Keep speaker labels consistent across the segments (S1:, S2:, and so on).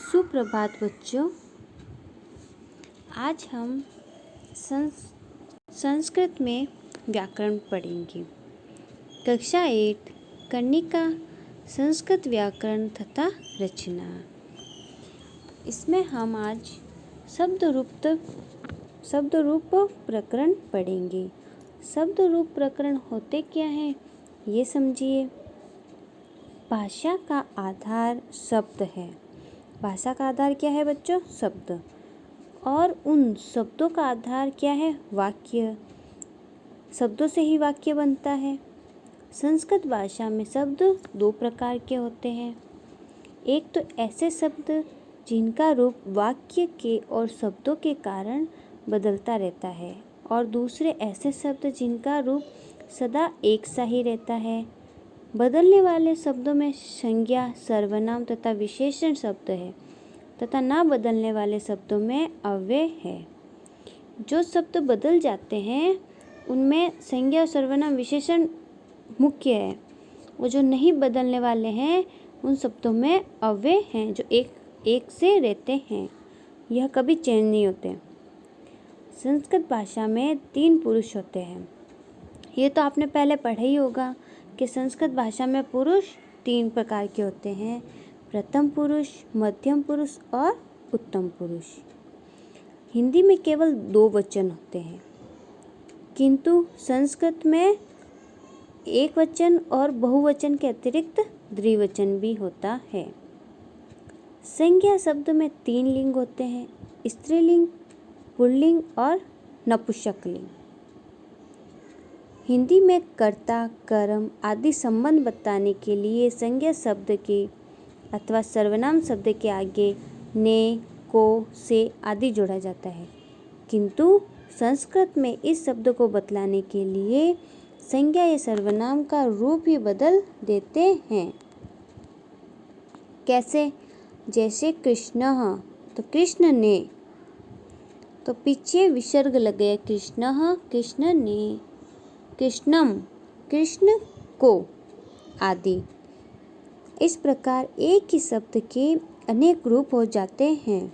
S1: सुप्रभात बच्चों। आज हम संस्कृत में व्याकरण पढ़ेंगे। कक्षा 8 कर्णिका संस्कृत व्याकरण तथा रचना। इसमें हम आज शब्द रूप प्रकरण पढ़ेंगे। शब्द रूप प्रकरण होते क्या हैं ये समझिए। भाषा का आधार शब्द है। भाषा का आधार क्या है बच्चों? शब्द। और उन शब्दों का आधार क्या है? वाक्य। शब्दों से ही वाक्य बनता है। संस्कृत भाषा में शब्द दो प्रकार के होते हैं। एक तो ऐसे शब्द जिनका रूप वाक्य के और शब्दों के कारण बदलता रहता है, और दूसरे ऐसे शब्द जिनका रूप सदा एक सा ही रहता है। बदलने वाले शब्दों में संज्ञा, सर्वनाम तथा विशेषण शब्द है, तथा ना बदलने वाले शब्दों में अव्यय है। जो शब्द बदल जाते हैं उनमें संज्ञा, सर्वनाम, विशेषण मुख्य है, और जो नहीं बदलने वाले हैं उन शब्दों में अव्यय हैं, जो एक से रहते हैं। यह कभी चेंज नहीं होते। संस्कृत भाषा में 3 पुरुष होते हैं। ये तो आपने पहले पढ़ा ही होगा कि संस्कृत भाषा में पुरुष 3 प्रकार के होते हैं: प्रथम पुरुष, मध्यम पुरुष और उत्तम पुरुष। हिंदी में केवल 2 वचन होते हैं, किंतु संस्कृत में एक वचन और बहुवचन के अतिरिक्त द्विवचन भी होता है। संज्ञा शब्द में 3 लिंग होते हैं: स्त्रीलिंग, पुल्लिंग और नपुंसकलिंग। हिंदी में कर्ता, कर्म आदि संबंध बताने के लिए संज्ञा शब्द के अथवा सर्वनाम शब्द के आगे ने, को, से आदि जोड़ा जाता है, किंतु संस्कृत में इस शब्द को बतलाने के लिए संज्ञा या सर्वनाम का रूप ही बदल देते हैं। कैसे? जैसे कृष्णः तो कृष्ण ने, तो पीछे विसर्ग लगे, कृष्णः कृष्ण ने, कृष्णम कृष्ण को आदि। इस प्रकार एक ही शब्द के अनेक रूप हो जाते हैं।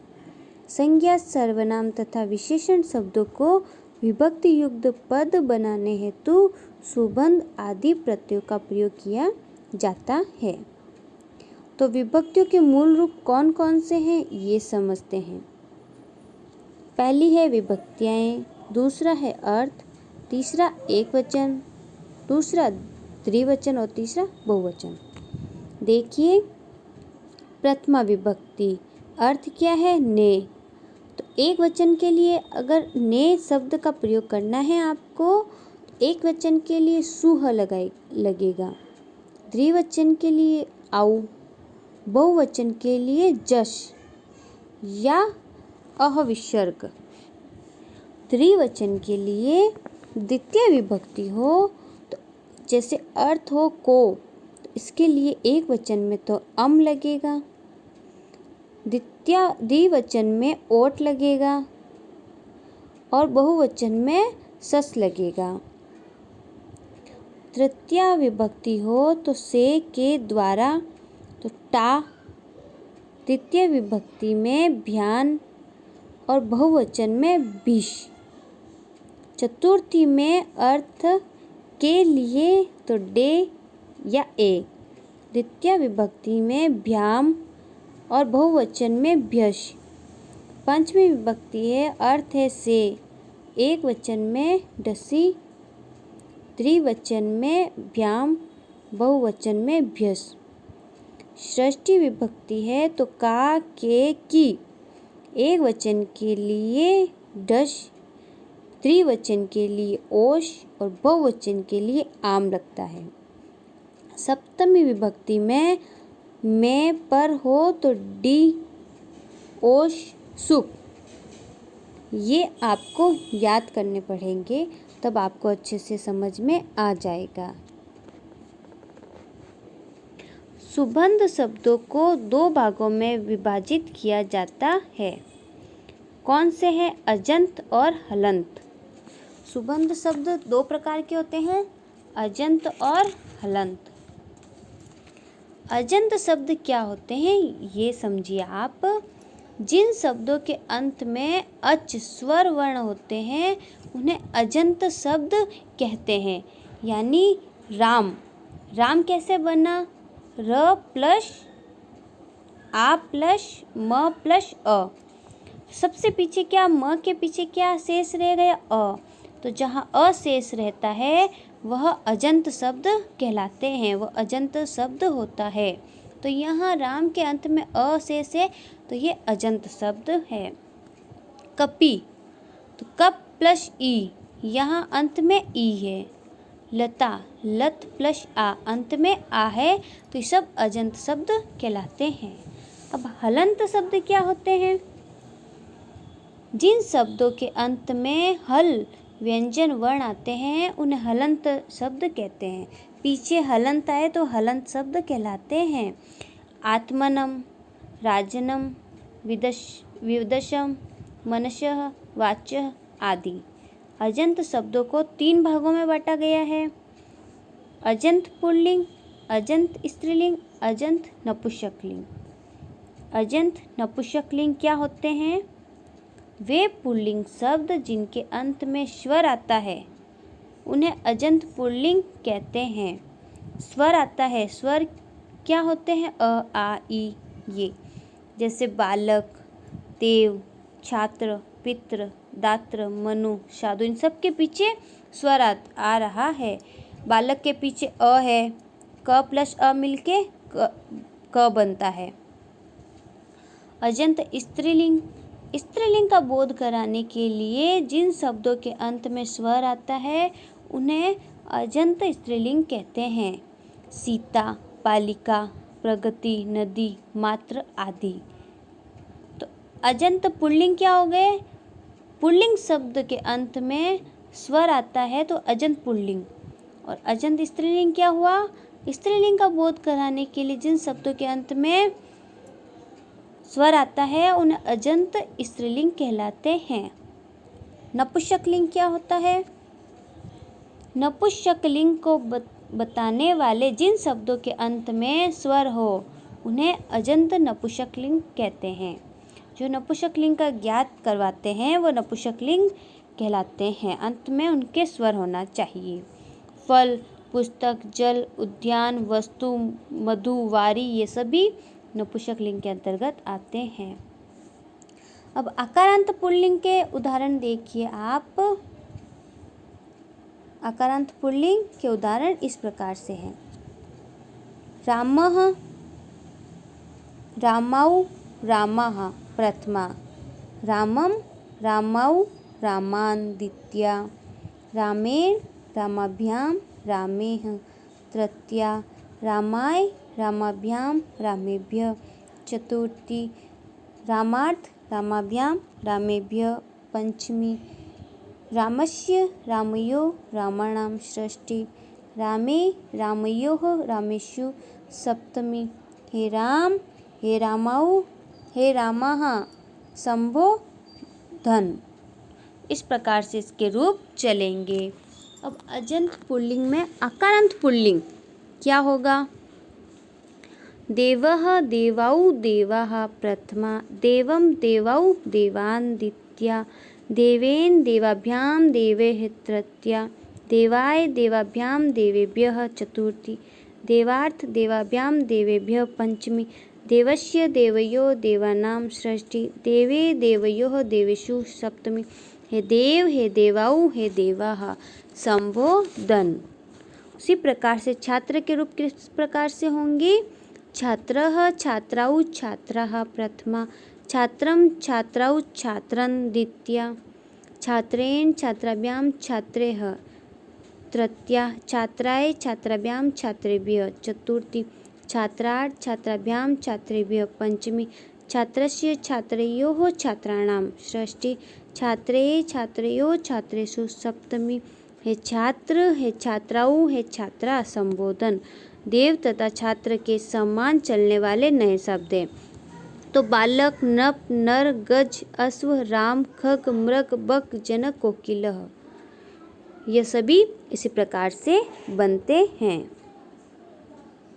S1: संज्ञा, सर्वनाम तथा विशेषण शब्दों को विभक्ति युक्त पद बनाने हेतु सुबंध आदि प्रत्ययों का प्रयोग किया जाता है। तो विभक्तियों के मूल रूप कौन कौन से हैं ये समझते हैं। पहली है विभक्तियाएं, दूसरा है अर्थ, तीसरा एक वचन, दूसरा द्विवचन और तीसरा बहुवचन। देखिए, प्रथमा विभक्ति अर्थ क्या है? ने। तो एक वचन के लिए अगर ने शब्द का प्रयोग करना है आपको, एक वचन के लिए सुह लगेगा, द्विवचन के लिए आउ, बहुवचन के लिए जश या अह विसर्ग। द्विवचन के लिए द्वितीय विभक्ति हो, तो जैसे अर्थ हो को, तो इसके लिए एक वचन में तो अम लगेगा, द्विवचन में ओट लगेगा और बहुवचन में सस लगेगा। तृतीय विभक्ति हो तो से के द्वारा, तो टा। तृतीय विभक्ति में भ्यान और बहुवचन में भीष। चतुर्थी में अर्थ के लिए तो डे या ए। द्वितीय विभक्ति में भ्याम और बहुवचन में भ्यश। पंचमी विभक्ति है अर्थ है से, एक वचन में डसी, द्विवचन में भ्याम, बहुवचन में भ्यस। षष्ठी विभक्ति है तो का, के, की, एक वचन के लिए डश, द्विवचन के लिए ओश और बहुवचन के लिए आम लगता है। सप्तमी विभक्ति में पर हो तो डी, ओश, सुप। ये आपको याद करने पड़ेंगे, तब आपको अच्छे से समझ में आ जाएगा। सुबंध शब्दों को 2 भागों में विभाजित किया जाता है। कौन से हैं? अजंत और हलंत। सुबंध शब्द 2 प्रकार के होते हैं, अजंत और हलंत। अजंत शब्द क्या होते हैं ये समझिए आप। जिन शब्दों के अंत में अच स्वर वर्ण होते हैं उन्हें अजंत शब्द कहते हैं। यानी राम, राम कैसे बना? र प्लस आ प्लस म प्लस अ। सबसे पीछे क्या, म के पीछे क्या शेष रह गया? अ। तो जहाँ अ शेष रहता है वह अजंत शब्द कहलाते हैं, वह अजंत शब्द होता है। तो यहाँ राम के अंत में अ शेष है तो ये अजंत शब्द है। कपि, तो कप प्लस ई, यहाँ अंत में ई है। लता, लत प्लस आ, अंत में आ है तो ये सब अजंत शब्द कहलाते हैं। अब हलंत शब्द क्या होते हैं? जिन शब्दों के अंत में हल व्यंजन वर्ण आते हैं उन्हें हलंत शब्द कहते हैं। पीछे हलंत आए तो हलंत शब्द कहलाते हैं। आत्मनम, राजनम, विदशम, मनसः, वाच्यः आदि। अजंत शब्दों को 3 भागों में बांटा गया है। अजंत पुल्लिंग, अजंत स्त्रीलिंग, अजंत नपुंसकलिंग। अजंत नपुंसकलिंग क्या होते हैं? वे पुल्लिंग शब्द जिनके अंत में स्वर आता है उन्हें अजंत पुल्लिंग कहते हैं। स्वर आता है, स्वर क्या होते हैं? अ, आ, ई, ये। जैसे बालक, देव, छात्र, पितृ, दात्र, मनु, साधु, इन सब के पीछे स्वर आ रहा है। बालक के पीछे अ है, क प्लस अ मिलके क बनता है। अजंत स्त्रीलिंग, स्त्रीलिंग का बोध कराने के लिए जिन शब्दों के अंत में स्वर आता है उन्हें अजंत स्त्रीलिंग कहते हैं। सीता, बालिका, प्रगति, नदी, मात्र आदि। तो अजंत पुल्लिंग क्या हो गए? पुल्लिंग शब्द के अंत में स्वर आता है तो अजंत पुल्लिंग। और अजंत स्त्रीलिंग क्या हुआ? स्त्रीलिंग का बोध कराने के लिए जिन शब्दों के अंत में स्वर आता है उन्हें अजंत स्त्रीलिंग कहलाते हैं। नपुंसकलिंग क्या होता है? नपुंसकलिंग को बताने वाले जिन शब्दों के अंत में स्वर हो उन्हें अजंत नपुंसकलिंग कहते हैं। जो नपुंसकलिंग का ज्ञात करवाते हैं वो नपुंसकलिंग कहलाते हैं। अंत में उनके स्वर होना चाहिए। फल, पुस्तक, जल, उद्यान, वस्तु, मधु, वारी, ये सभी नपुंसकलिंग के अंतर्गत आते हैं। अब आकारांत पुल्लिंग के उदाहरण देखिए आप। आकारांत पुल्लिंग के उदाहरण इस प्रकार से हैं। रामः, रामौ, रामः प्रथमा, रामम, रामौ, रामान् द्वितीया, रामेण, रामाभ्याम, रामेः तृतीया, रामाय, रामाभ्याम, रामेभ्यः चतुर्थी, रामार्थ, रामाभ्याम, रामेभ्यः पंचमी, रामस्य, रामयोः, रामाणां षष्ठी, रामे, रामयोः, रामेषु सप्तमी। हे राम, हे रामाउ, हे रामाः संबोधन। इस प्रकार से इसके रूप चलेंगे। अब अजंत पुल्लिंग में आकारांत पुल्लिंग क्या होगा? देवः, देवौ, देवाः प्रथमा, देवं, देवौ, देवान् द्वितीया, देवेन, देवाभ्याम, देवैः तृतीया, देवाय, देवाभ्याम, देवेभ्यः चतुर्थी, देवार्थ, देवाभ्याम, देवेभ्यः पंचमी, देवस्य, देवयोः, देवानां षष्ठी, देवे, देवयोः, देवेषु सप्तमी। हे देव, हे देवाऊ, हे देवाः संबोधन। उसी प्रकार से छात्र के रूप किस प्रकार से होंगे? छात्रः, छात्राउ, छात्राः प्रथमा, छात्रं, छात्राउ, छात्रान् द्वितीया, छात्रेण, छात्राभ्यां, छात्रैः तृतीया, छात्राय, छात्राभ्यां, छात्रेभ्यः चतुर्थी, छात्रार्थ, छात्राभ्यां, छात्रेभ्यः पंचमी, छात्रस्य, छात्रयोः, छात्राणां षष्ठी, छात्रे, छात्रयोः, छात्रेषु सप्तमी। हे छात्र, हे छात्राओं, हे छात्रा संबोधन। देव तथा छात्र के समान चलने वाले नए शब्द हैं। तो बालक, नप, नर, गज, अश्व, राम, खग, मृग, बक, जनक, कोकिलः, ये सभी इसी प्रकार से बनते हैं।